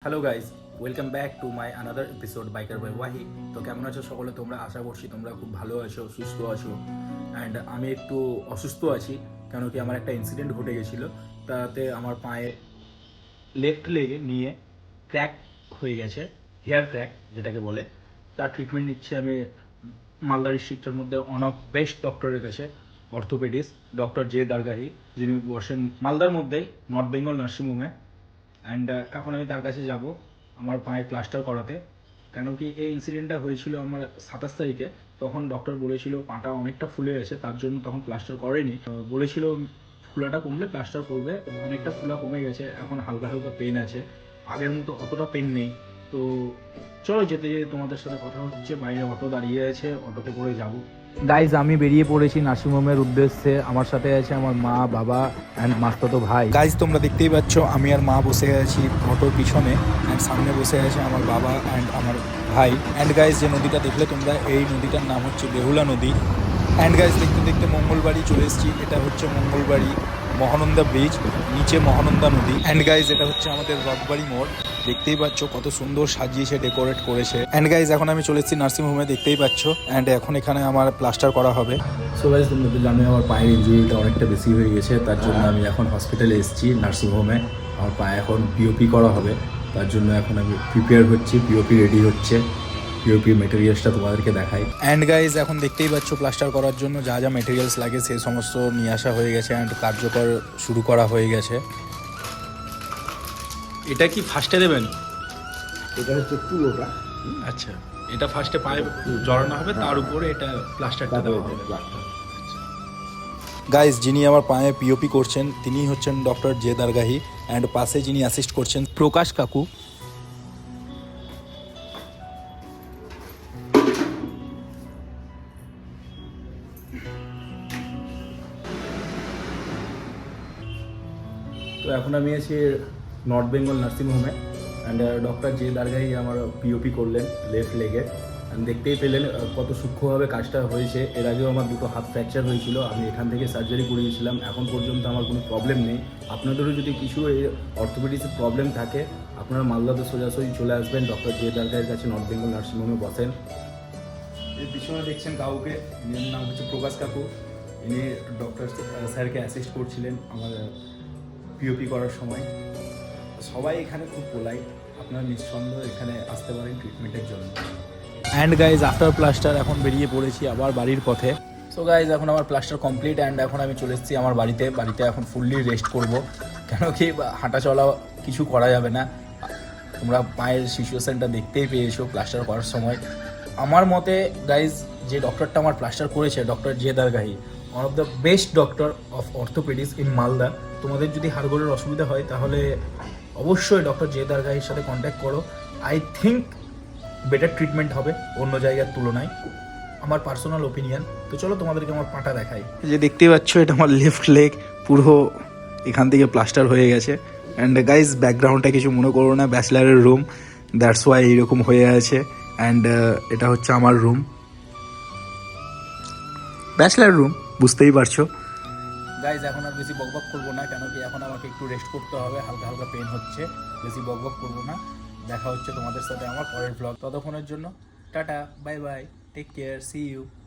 Hello guys, welcome back to my another episode biker by Wahi. তো কেমন আছো সকলে? তোমরা আশা করছি তোমরা খুব ভালো আছো, সুস্থ আছো। অ্যান্ড আমি একটু অসুস্থ আছি, কেন কি আমার একটা ইনসিডেন্ট ঘটে গেছিলো। তাতে আমার পায়ে লেফট লেগে নিয়ে ক্র্যাক হয়ে গেছে, হেয়ার ক্র্যাক যেটাকে বলে। তার ট্রিটমেন্ট নিচ্ছি আমি মালদা ডিস্ট্রিক্টের মধ্যে ওয়ান অফ বেস্ট ডক্টরের কাছে, অর্থোপেডিস্ট ডক্টর জে দারগাহি, যিনি বসেন মালদার মধ্যেই নর্থ বেঙ্গল নার্সিংহোমে। অ্যান্ড এখন আমি তার কাছে যাব আমার পায়ে প্লাস্টার করাতে। কেন কি এই ইনসিডেন্টটা হয়েছিল আমার 27 তারিখে। তখন ডক্টর বলেছিল পাটা অনেকটা ফুলে গেছে, তার জন্য তখন প্লাস্টার করেনি। বলেছিল ফুলাটা কমলে প্লাস্টার করবে। অনেকটা ফুলা কমে গেছে, এখন হালকা হালকা পেন আছে, আগের মতো অতটা পেন নেই। তো চলো যেতে যেতে তোমাদের সাথে কথা হচ্ছে। বাইরে অটো দাঁড়িয়ে আছে, অটোতে করে যাবো। গাইজ, আমি বেরিয়ে পড়েছি নার্সিংহোমের উদ্দেশ্যে। আমার সাথে আছে আমার মা, বাবা অ্যান্ড মাস্তাতো ভাই। গাইজ, তোমরা দেখতেই পাচ্ছ আমি আর মা বসে আছি অটোর পিছনে, অ্যান্ড সামনে বসে আছে আমার বাবা অ্যান্ড আমার ভাই। অ্যান্ড গাইজ, যে নদীটা দেখলে তোমরা, এই নদীটার নাম হচ্ছে বেহুলা নদী। অ্যান্ড গাইজ, দেখতে দেখতে মঙ্গলবাড়ি চলে এসেছি। এটা হচ্ছে মঙ্গলবাড়ি মহানন্দা ব্রিজ, নিচে মহানন্দা নদী। অ্যান্ড গাইজ, এটা হচ্ছে আমাদের রথবাড়ি মোড়। দেখতেই পাচ্ছ কত সুন্দর সাজিয়েছে, ডেকোরেট করেছে। অ্যান্ড গাইজ, এখন আমি চলে এসেছি নার্সিংহোমে, দেখতেই পাচ্ছ। অ্যান্ড এখন এখানে আমার প্লাস্টার করা হবে। সো গাইজ, তোমরা তো জানোই আমার পায়ের ইঞ্জুরিটা অনেকটা বেশি হয়ে গেছে, তার জন্য আমি এখন হসপিটালে এসেছি নার্সিংহোমে। আমার পায়ে এখন পিওপি করা হবে, তার জন্য এখন আমি প্রিপেয়ার হচ্ছি, পিওপি রেডি হচ্ছে। পিওপি মেটেরিয়ালসটা তোমাদেরকে দেখাই। অ্যান্ড গাইজ, এখন দেখতেই পাচ্ছ প্লাস্টার করার জন্য যা যা মেটেরিয়ালস লাগে সেই সমস্ত নিয়ে আসা হয়ে গেছে অ্যান্ড কার্যকর শুরু করা হয়ে গেছে। এটা কি ফার্স্টে দেবেন? এটা হচ্ছে পুরোটা। আচ্ছা, এটা ফার্স্টে পায়ে জড়ানো হবে, তার উপরে এটা প্লাস্টারটা দেওয়া হবে। গাইজ, যিনি আমার পায়ে পিওপি করছেন তিনি হচ্ছেন ডক্টর জে দারগাহি, অ্যান্ড পাশে যিনি অ্যাসিস্ট করছেন প্রকাশ কাকু। তো এখন আমি আছি নর্থ বেঙ্গল নার্সিংহোমে, অ্যান্ড ডক্টর জে দারগাহি আমার পিওপি করলেন লেফট লেগে। অ্যান্ড দেখতেই পেলেন কত সূক্ষ্মভাবে কাজটা হয়েছে। এর আগেও আমার দুটো হাত ফ্র্যাকচার হয়েছিল, আমি এখান থেকে সার্জারি করিয়েছিলাম। এখন পর্যন্ত আমার কোনো প্রবলেম নেই। আপনাদেরও যদি কিছু এই অর্থোপেডিক্সের প্রবলেম থাকে, আপনারা মালদাতে সোজাসুজি চলে আসবেন ডক্টর জে দারগাহির কাছে, নর্থ বেঙ্গল নার্সিংহোমে বসেন। এর পিছনে দেখছেন কাউকে, এর নাম হচ্ছে প্রকাশ কাকু। ইনি ডক্টর স্যারকে অ্যাসিস্ট করছিলেন আমার পিওপি করার সময়। সবাই এখানে খুব পোলাইট, আপনারা নিঃসন্দেহে এখানে আসতে পারেন ট্রিটমেন্টের জন্য। অ্যান্ড গাইজ, আফটার প্লাস্টার এখন বেরিয়ে পড়েছি আবার বাড়ির পথে। সো গাইজ, এখন আমার প্লাস্টার কমপ্লিট অ্যান্ড এখন আমি চলে এসেছি আমার বাড়িতে। এখন ফুললি রেস্ট করব, কেন কি হাঁটা চলা কিছু করা যাবে না। তোমরা পায়ের সিচুয়েশানটা দেখতেই পেয়েছো প্লাস্টার করার সময়। আমার মতে গাইজ, যে ডক্টরটা আমার প্লাস্টার করেছে, doctor J Dargahi, one of the best doctor of orthopaedics in Malda. তোমাদের যদি হাড়গোড়ের অসুবিধা হয় তাহলে অবশ্যই ডক্টর জে দারগাহির সাথে কন্ট্যাক্ট করো। আই থিঙ্ক বেটার ট্রিটমেন্ট হবে অন্য জায়গার তুলনায়, আমার পার্সোনাল ওপিনিয়ন। তো চলো তোমাদেরকে আমার পাটা দেখাই। যে দেখতেই পাচ্ছ, এটা আমার লেফট লেগ, পুরো এখান থেকে প্লাস্টার হয়ে গেছে। অ্যান্ড গাইজ, ব্যাকগ্রাউন্ডটা কিছু মনে করো না, ব্যাচলারের রুম, দ্যাটস ওয়াই এইরকম হয়ে আছে। অ্যান্ড এটা হচ্ছে আমার রুম, ব্যাচলার রুম, বুঝতেই পারছো। গাইজ, এখন আর বেশি বকবক করবো না, কেন কি এখন আমাকে একটু রেস্ট করতে হবে, হালকা হালকা পেন হচ্ছে। বেশি বকবক করবো না। দেখা হচ্ছে তোমাদের সাথে আমার পরের ব্লগ। ততক্ষণের জন্য টাটা, bye bye, take care, see you.